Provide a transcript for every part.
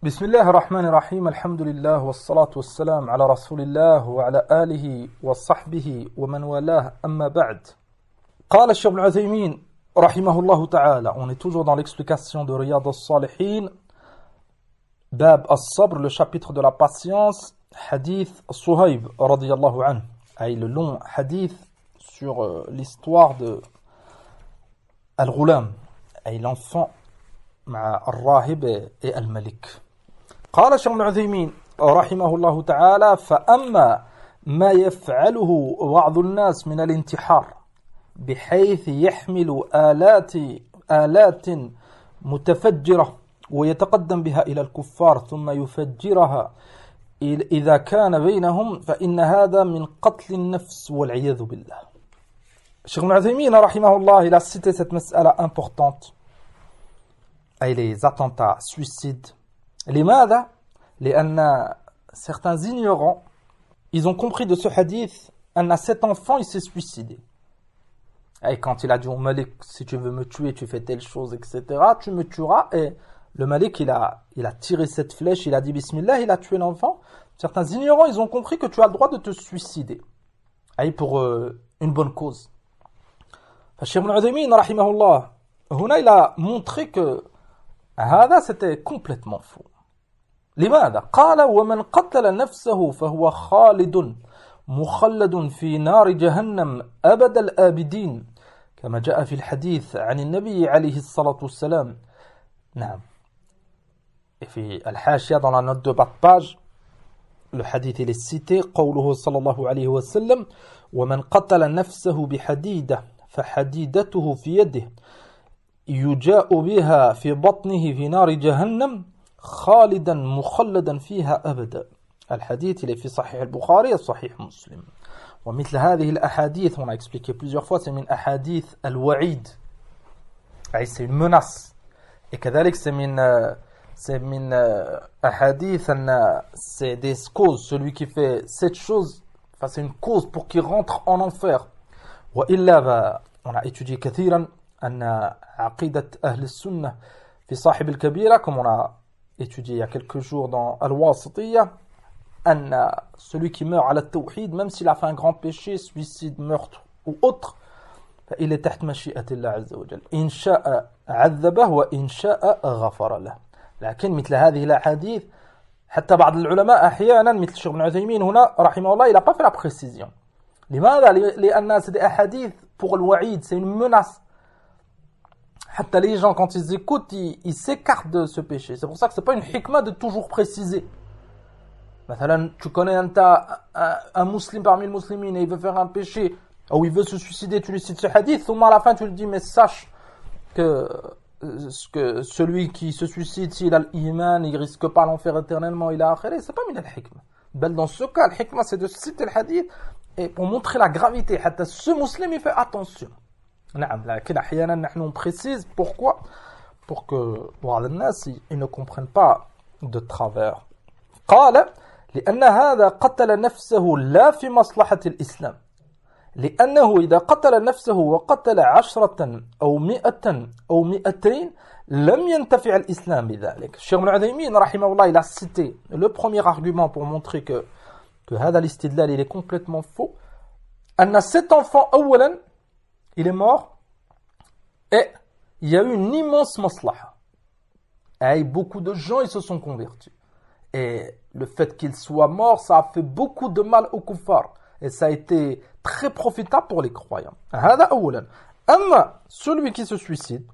بسم الله الرحمن الرحيم الحمد لله والصلاة والسلام على رسول الله وعلى آله وصحبه ومن والاه أما بعد قال الشيخ ابن عثيمين رحمه الله تعالى. On est toujours dans l'explication de Riyad al-Salihin, Bab al-Sabr, le chapitre de la patience, hadith Suhayb radiyallahu anhu, le long hadith sur l'histoire de Al-Ghulam, l'enfant مع الراهب et الملك. قال الشيخ ابن عثيمين رحمه الله تعالى: فأما ما يفعله بعض الناس من الانتحار بحيث يحمل آلات متفجرة ويتقدم بها إلى الكفار ثم يفجرها إذا كان بينهم فإن هذا من قتل النفس والعياذ بالله. الشيخ ابن عثيمين رحمه الله il a cité cette mas'ala importante, les attentats, suicides. لماذا؟ لأن certains ignorants, ils ont compris de ce hadith أن cet enfant il s'est suicidé. Et quand il a dit au Malik, si tu veux me tuer, tu fais telle chose, etc., tu me tueras. Et le Malik, il a tiré cette flèche, il a dit Bismillah, il a tué l'enfant. Certains ignorants, ils ont compris que tu as le droit de te suicider. Pour une bonne cause. Cheikh Ibn Uthaymin, rahimahullah, il a montré que هذا c'était complètement faux. لماذا؟ قال: ومن قتل نفسه فهو خالد مخلد في نار جهنم أبد الآبدين كما جاء في الحديث عن النبي عليه الصلاة والسلام. نعم. Et في الحاشية dans la note de bas de page, le hadith il est cité قوله صلى الله عليه وسلم: ومن قتل نفسه بحديدة فحديدته في يده يجاء بها في بطنه في نار جهنم خالدا مخلدا فيها أبدا. الحديث il est في صحيح البخاري وصحيح مسلم. ومثل هذه الأحاديث, on a expliqué plusieurs fois, c'est من أحاديث الوعيد, c'est une menace. Et كذلك c'est من أحاديث أن c'est des causes, celui qui fait cette chose, enfin c'est une cause pour qu'il rentre en enfer. وإلا, on a étudié كثيرا أن عقيدة أهل السنة في صاحب الكبيرة, comme on a étudié il y a quelques jours dans Al-Wasitiyya, أن celui qui meurt à la tawhid, même s'il a fait un grand péché, suicide, meurtre ou autre, il est تحت مشيئة الله عز وجل. إن شاء عذبه وإن شاء غفر له. لكن مثل هذه الأحاديث حتى بعض العلماء أحيانا مثل الشيخ ابن عثيمين هنا رحمه الله, il n'a pas fait la précision. لماذا؟ لأن c'est des hadiths pour le wa'id, c'est une menace. Hatta les gens, quand ils écoutent, ils s'écartent de ce péché. C'est pour ça que c'est pas une hikmah de toujours préciser. Mathalan, tu connais un musulman parmi les musulmans et il veut faire un péché, ou il veut se suicider, tu lui cites ce hadith, au moins à la fin tu lui dis, mais sache que celui qui se suicide, s'il a l'iman, il risque pas l'enfer éternellement, il a akhiré. C'est pas min al-hikmah. Bel dans ce cas, le hikmah c'est de citer le hadith et pour montrer la gravité. Hatta ce musulman il fait attention. نعم, لكن أحيانا نحن précise pourquoi, pour que بعض الناس ils ne comprennent pas de travers. قال: لأن هذا قتل نفسه لا في مصلحة الإسلام لأنه إذا قتل نفسه وقتل 10 أو 100 أو 200 لم ينتفع الإسلام بذلك. الشيخ ابن عثيمين رحمه الله il a cité le premier argument pour montrer que هذا الاستدلال il est complètement faux. أن cet enfant أولا il est mort et il y a eu une immense maslaha. Et beaucoup de gens ils se sont convertis. Et le fait qu'il soit mort, ça a fait beaucoup de mal aux kuffars. Et ça a été très profitable pour les croyants. هذا أولا. أما celui qui se suicide,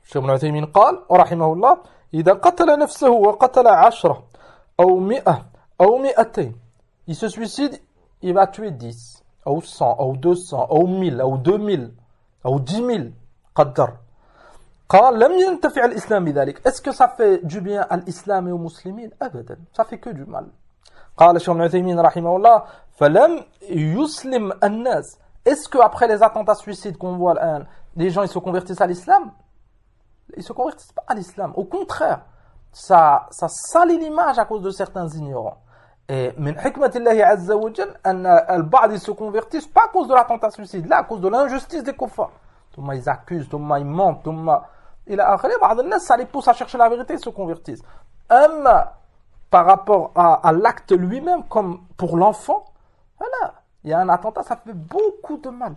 Cheikh Ibn Uthaymin قال رحمه الله: إذا قتل نفسه وقتل 10 أو 100 أو 200, il se suicide, il va tuer 10 أو 100 أو 200 أو 1000 أو 2000 أو 10 000 قدر. قال: لم ينتفع الإسلام بذلك. Est-ce que ça fait du bien à l'islam et aux musulmans? أبدا, ça fait que du mal. قال الشيخ ابن عثيمين رحمه الله: فلم يسلم الناس. Est-ce que après les attentats suicides qu'on voit, les gens ils se convertissent à l'islam? Ils se convertissent pas à l'islam. Au contraire, ça salit l'image à cause de certains ignorants. Et min hikmatillahi azza wa jal, al-ba'd ils se convertissent pas à cause de l'attentat suicide, là à cause de l'injustice des kuffars. Thumma ils accusent, thumma ils mentent, thumma il a akhiré, بعض الناس ça les pousse à chercher la vérité, ils se convertissent. أما par rapport à l'acte lui-même, comme pour l'enfant, voilà, il y a un attentat, ça fait beaucoup de mal.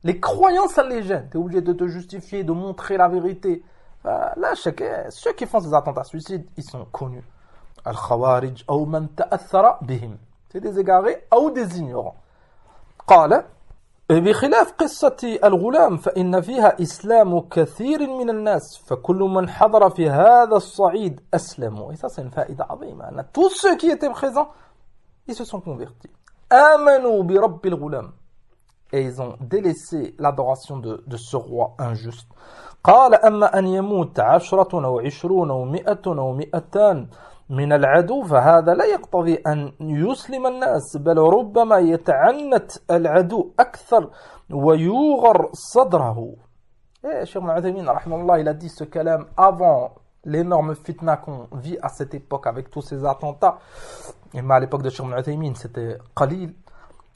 Les croyances, ça les gêne. Tu es obligé de te justifier, de montrer la vérité. Là, ceux qui font ces attentats suicides, ils sont connus. Al-Khawarij, ou man ta'athara bihim. C'est des égarés ou des ignorants. قال بخلاف قصة الغلام فإن فيها إسلام كثير من الناس فكل من حضر في هذا الصعيد أسلموا. Et ça, c'est une faïda عظيمة. Tous ceux qui étaient présents, ils se sont convertis. آمنوا برب الغلام. Et ils ont délaissé l'adoration de ce roi injuste. قال أما أن يموت 10 أو 20 أو 100 أو 200 من العدو فهذا لا يقتضي أن يسلم الناس بل ربما يتعنت العدو أكثر ويوغر صدره. Et Cheikh Ibn Uthaymin, rahimahullah, il a dit ce kalam avant l'énorme fitna qu'on vit à cette époque avec tous ces attentats. Et mais à l'époque de Cheikh Ibn Uthaymin, c'était qalil.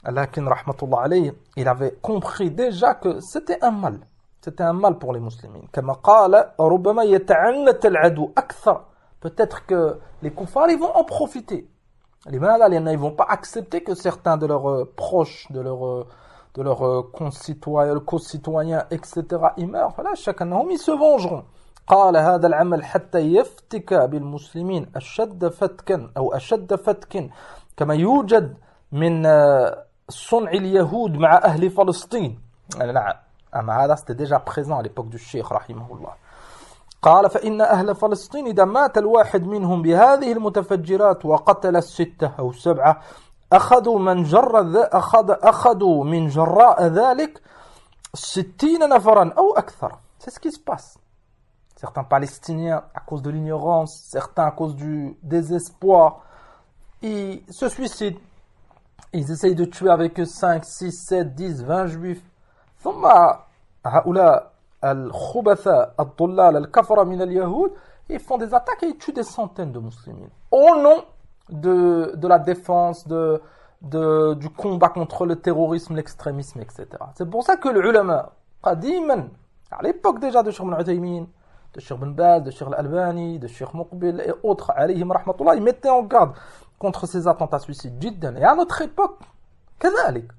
Lakin, rahmatullah alayhi, il avait compris déjà que c'était un mal. C'était un mal pour les musulmans. Comme قال ربما يتعنت العدو أكثر. Peut-être que les kuffars, ils vont en profiter. Ils ne vont pas accepter que certains de leurs proches, de leurs concitoyens, etc., ils meurent. Voilà, chacun ils se vengeront. قال هذا العمل حتى يفتك بالمسلمين أشد فتكا أو أشد فتك كما يوجد من صنع اليهود مع أهل فلسطين. نعم. أما هذا c'était déjà présent à l'époque du Cheikh rahimahullah. قال فإن أهل فلسطين إذا مات الواحد منهم بهذه المتفجرات وقتل 6 أو 7 أخذوا من جراء ذلك 60 نفرا أو أكثر. C'est ce qui se passe. Certains Palestiniens, à cause de l'ignorance, certains à cause du désespoir, ils se suicident. Ils essayent de tuer avec eux 5, 6, 7, 10, 20 juifs. ثم هؤلاء الخبثاء الضلال الكفرة من اليهود, ils font des attaques et ils tuent des centaines de musulmans au nom de la défense, du combat contre le terrorisme, l'extrémisme, etc. C'est pour ça que les ulama, qadiman, à l'époque déjà de Cheikh Ibn Uthaymin, de Cheikh Ibn Baz, de Cheikh Al-Albani, de Cheikh Muqbil et autres, alayhim rahmatullah, ils mettaient en garde contre ces attentats suicides. Jiddan. Et à notre époque, كذلك.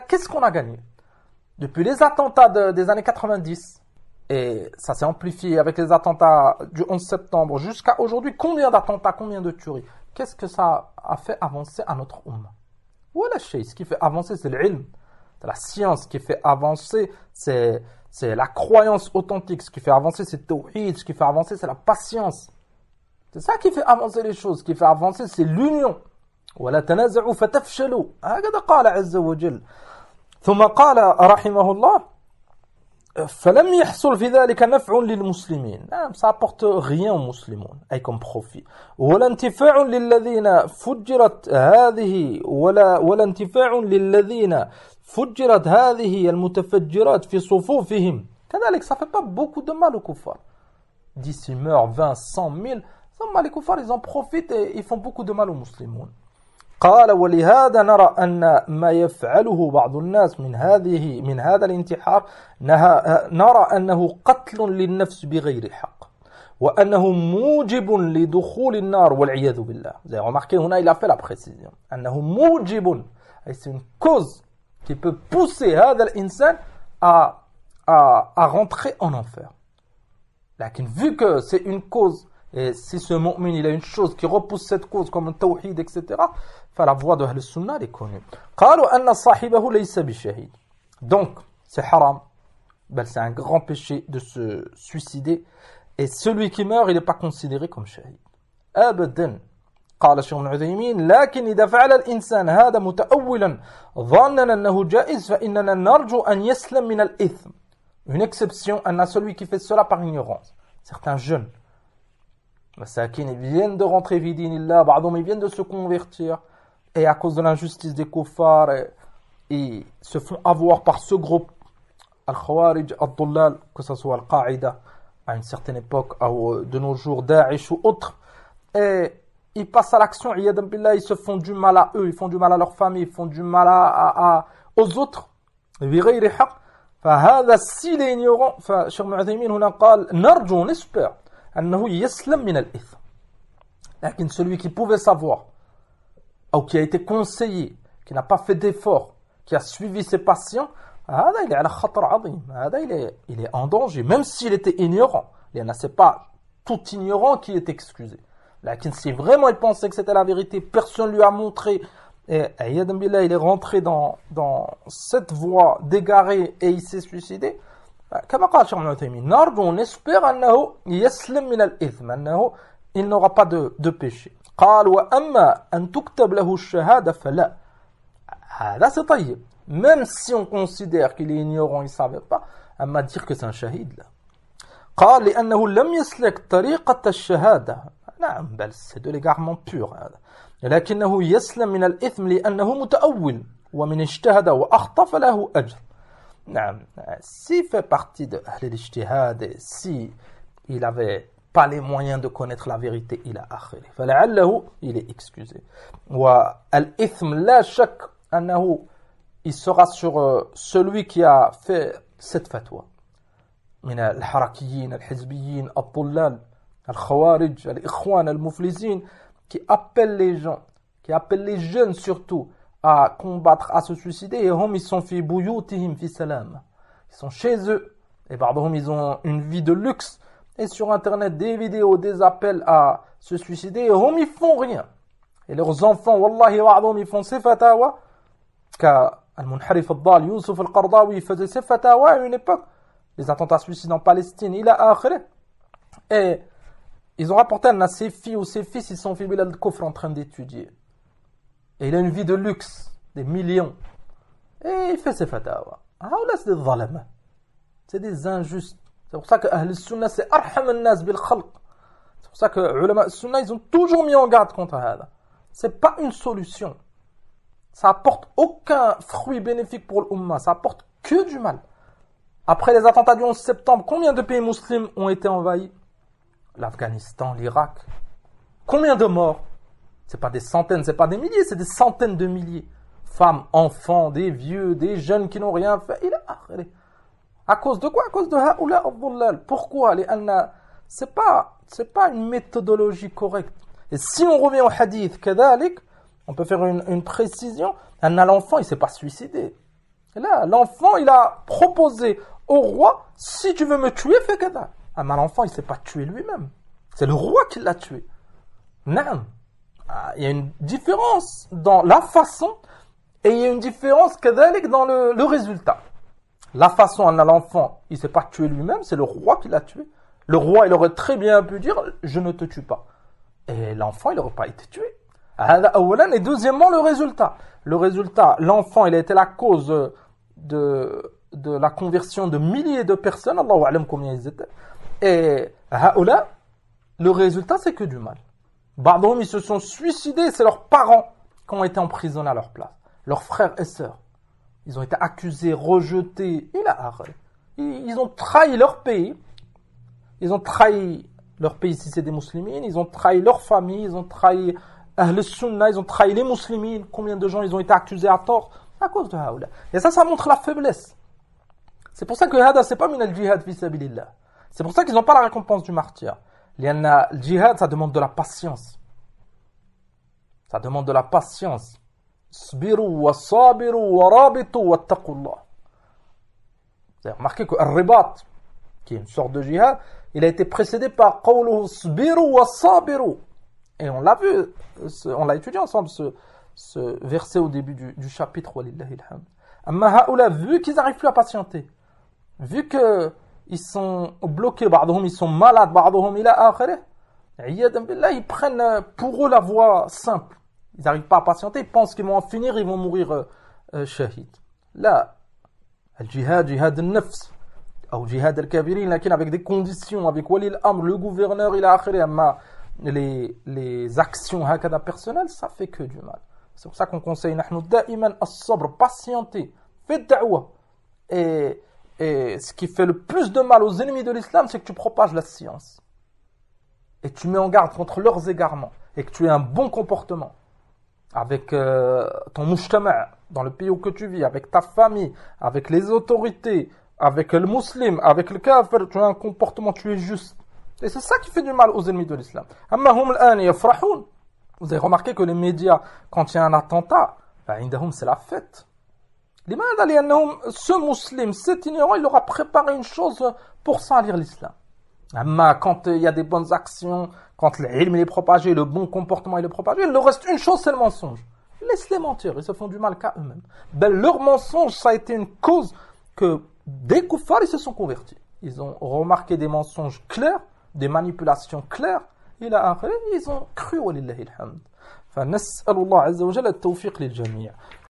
Qu'est-ce qu'on a gagné? Depuis les attentats des années 90, et ça s'est amplifié avec les attentats du 11 septembre jusqu'à aujourd'hui, combien d'attentats, combien de tueries? Qu'est-ce que ça a fait avancer à notre ummah? Voilà, ce qui fait avancer, c'est l'ilm, c'est la science. Ce qui fait avancer, c'est la croyance authentique. Ce qui fait avancer, c'est le tawhid. Ce qui fait avancer, c'est la patience. C'est ça qui fait avancer les choses. Ce qui fait avancer, c'est l'union. وَلَا تَنَازَعُوا فَتَفْشَلُوا. هكذا قال عز وجل. ثم قال رحمه الله فلم يحصل في ذلك نفع للمسلمين. ça apporte rien aux musulmans أي comme profit. ولا انتفاع للذين فجرت هذه المتفجرات في صفوفهم. كذلك ça fait pas beaucoup de mal aux kuffars. 10 ils meurent, 20, 100, 1000. Les kuffars ils en profitent et ils font beaucoup de mal aux musulmans. قال ولهذا نرى أن ما يفعله بعض الناس من هذا الانتحار نرى أنه قتل للنفس بغير حق وأنه موجب لدخول النار والعياذ بالله. Vous avez remarqué, هنا il a fait la précision. أنه موجب, c'est une cause qui peut pousser هذا الإنسان à rentrer en enfer. لكن vu que c'est une cause, et si ce mu'min il a une chose qui repousse cette cause comme un tawhid, etc., la voie de Ahl Sunnah est connue. قالوا أن صاحبه ليس بشهيد. Donc, c'est haram. C'est un grand péché de se suicider. Et celui qui meurt, il n'est pas considéré comme shahid. أبدا. قال الشيخ ابن عثيمين لكن إذا فعل الإنسان هذا متأولا ظنا أنه جائز فإننا نرجو أن يسلم من الإثم. Une exception, أن celui qui fait cela par ignorance. Certains jeunes, ils viennent de rentrer fi dinillah, ils viennent de se convertir. Et à cause de l'injustice des kuffars, ils se font avoir par ce groupe, Al-Khawarij, Al-Dullal, que ce soit Al-Qaïda, à une certaine époque, ou de nos jours, Daesh ou autres. Et ils passent à l'action, ils se font du mal à eux, ils font du mal à leur famille, ils font du mal aux autres. بغير حق. فهذا السيل ignorant, فشيخ ابن عثيمين هنا قال نرجو نسبر أنه يسلم من الإثم. Celui qui pouvait savoir, ou qui a été conseillé, qui n'a pas fait d'effort, qui a suivi ses passions, il est en danger, même s'il était ignorant. C'est pas tout ignorant qui est excusé. Si vraiment il pensait que c'était la vérité, personne lui a montré, et il est rentré dans cette voie dégarée et il s'est suicidé. كما قال الشيخ ابن عثيمين نرجو ونسبر أنه يسلم من الإثم أنه il n'aura pas de péché. قال وأما أن تكتب له الشهادة فلا. هذا c'est طيب. Même si on considère qu'il est ignorant, il ne savait pas, أما dire que c'est un shahid là. قال لأنه لم يسلك طريقة الشهادة. نعم بل c'est de l'égarement pur هذا. لكنه يسلم من الإثم لأنه متأول ومن اجتهد وأخطأ فله أجر. نعم s'il fait partie de l'ijtihad et si il avait pas les moyens de connaître la vérité il a akhiri فلعله il est excusé والإثم لا شك أنه il sera sur celui qui a fait cette fatwa من الحركيين الحزبيين الطلال الخوارج الإخوان المفلسين qui appellent les gens qui appellent les jeunes surtout à combattre, à se suicider, et hum, ils sont fi buyutihim fi salam. Ils sont chez eux, et pardon, ils ont une vie de luxe, et sur internet, des vidéos, des appels à se suicider, et hum, ils font rien. Et leurs enfants, wallahi wa'adhum, ils font ces fatawa, Al-Munharif al-Dal, Youssouf al-Qardawi, faisait ces fatawa à une époque, les attentats suicides en Palestine, il a akhiré. Et ils ont rapporté à ses filles ou ses fils, ils sont fi bilal al-Kufr en train d'étudier. Et il a une vie de luxe, des millions. Et il fait ses fatawa. Ah, là, c'est des zalama. C'est des injustes. C'est pour ça que Ahl al-Sunnah, c'est arham al-nas bil khalq. C'est pour ça que ulama al-Sunnah, ils ont toujours mis en garde contre ça. C'est pas une solution. Ça apporte aucun fruit bénéfique pour l'umma. Ça apporte que du mal. Après les attentats du 11 septembre, combien de pays musulmans ont été envahis? L'Afghanistan, l'Irak. Combien de morts? C'est pas des centaines, c'est pas des milliers, c'est des centaines de milliers. Femmes, enfants, des vieux, des jeunes qui n'ont rien fait. Il a à cause de quoi? À cause de haoula al-dhullal. Pourquoi? C'est pas une méthodologie correcte. Et si on revient au hadith, kadalik, on peut faire une précision. L'enfant, il s'est pas suicidé. Et là, l'enfant, il a proposé au roi, si tu veux me tuer, fais kada. L'enfant, il s'est pas tué lui-même. C'est le roi qui l'a tué. Naam. Il y a une différence dans la façon et il y a une différence dans le résultat. La façon, l'enfant, il ne s'est pas tué lui-même, c'est le roi qui l'a tué. Le roi, il aurait très bien pu dire « je ne te tue pas ». Et l'enfant, il n'aurait pas été tué. Et deuxièmement, le résultat. Le résultat, l'enfant, il a été la cause de la conversion de milliers de personnes. Allahu a'lam combien ils étaient. Et le résultat, c'est que du mal. Ba'dhum, ils se sont suicidés, c'est leurs parents qui ont été emprisonnés à leur place. Leurs frères et sœurs. Ils ont été accusés, rejetés. Ils ont trahi leur pays. Ils ont trahi leur pays si c'est des musulmans. Ils ont trahi leur famille. Ils ont trahi Ahl Sunnah. Ils ont trahi les musulmans. Combien de gens ils ont été accusés à tort à cause de haoula. Et ça montre la faiblesse. C'est pour ça que hada, c'est pas min al-jihad fi sabilillah. C'est pour ça qu'ils n'ont pas la récompense du martyr. Le djihad, ça demande de la patience. Ça demande de la patience. Sbiru wa sabiru wa rabitu wa taqullah. Vous avez remarqué que al-ribat, qui est une sorte de djihad, il a été précédé par qawluhu sbiru wa sabiru. Et on l'a vu, on l'a étudié ensemble, ce verset au début du chapitre. Walillahi alhamd. Amma haoula, vu qu'ils n'arrivent plus à patienter, vu que ils sont bloqués, ba'dhum, ils sont malades, ba'dhum ila akhirih. Ils prennent pour eux la voie simple. Ils n'arrivent pas à patienter, ils pensent qu'ils vont en finir, ils vont mourir shahid. Là, al-jihad, jihad al-nafs, ou jihad al-kabirin, avec des conditions, avec wali al-amr, le gouverneur, ila akhirih, amma les actions hakada personnelles, ça fait que du mal. C'est pour ça qu'on conseille, nahnu da'iman as-sabr, patienter, faites da'wa. Et ce qui fait le plus de mal aux ennemis de l'islam, c'est que tu propages la science. Et tu mets en garde contre leurs égarements. Et que tu aies un bon comportement. Avec ton mujtama', dans le pays où que tu vis, avec ta famille, avec les autorités, avec le musulman, avec le kafir, tu as un comportement, tu es juste. Et c'est ça qui fait du mal aux ennemis de l'islam. Amma hum al-an yafrahun. Vous avez remarqué que les médias, quand il y a un attentat, c'est la fête. Ce musulman, cet ignorant, il aura préparé une chose pour salir l'islam. Quand il y a des bonnes actions, quand l'ilm est propagé, le bon comportement est propagé, il leur reste une chose, c'est le mensonge. Laisse-les mentir, ils se font du mal qu'à eux-mêmes. Leur mensonge, ça a été une cause que des koufars, ils se sont convertis. Ils ont remarqué des mensonges clairs, des manipulations claires, et là, ils ont cru, walillahi alhamd. فنسأل الله عز وجل التوفيق للجميع.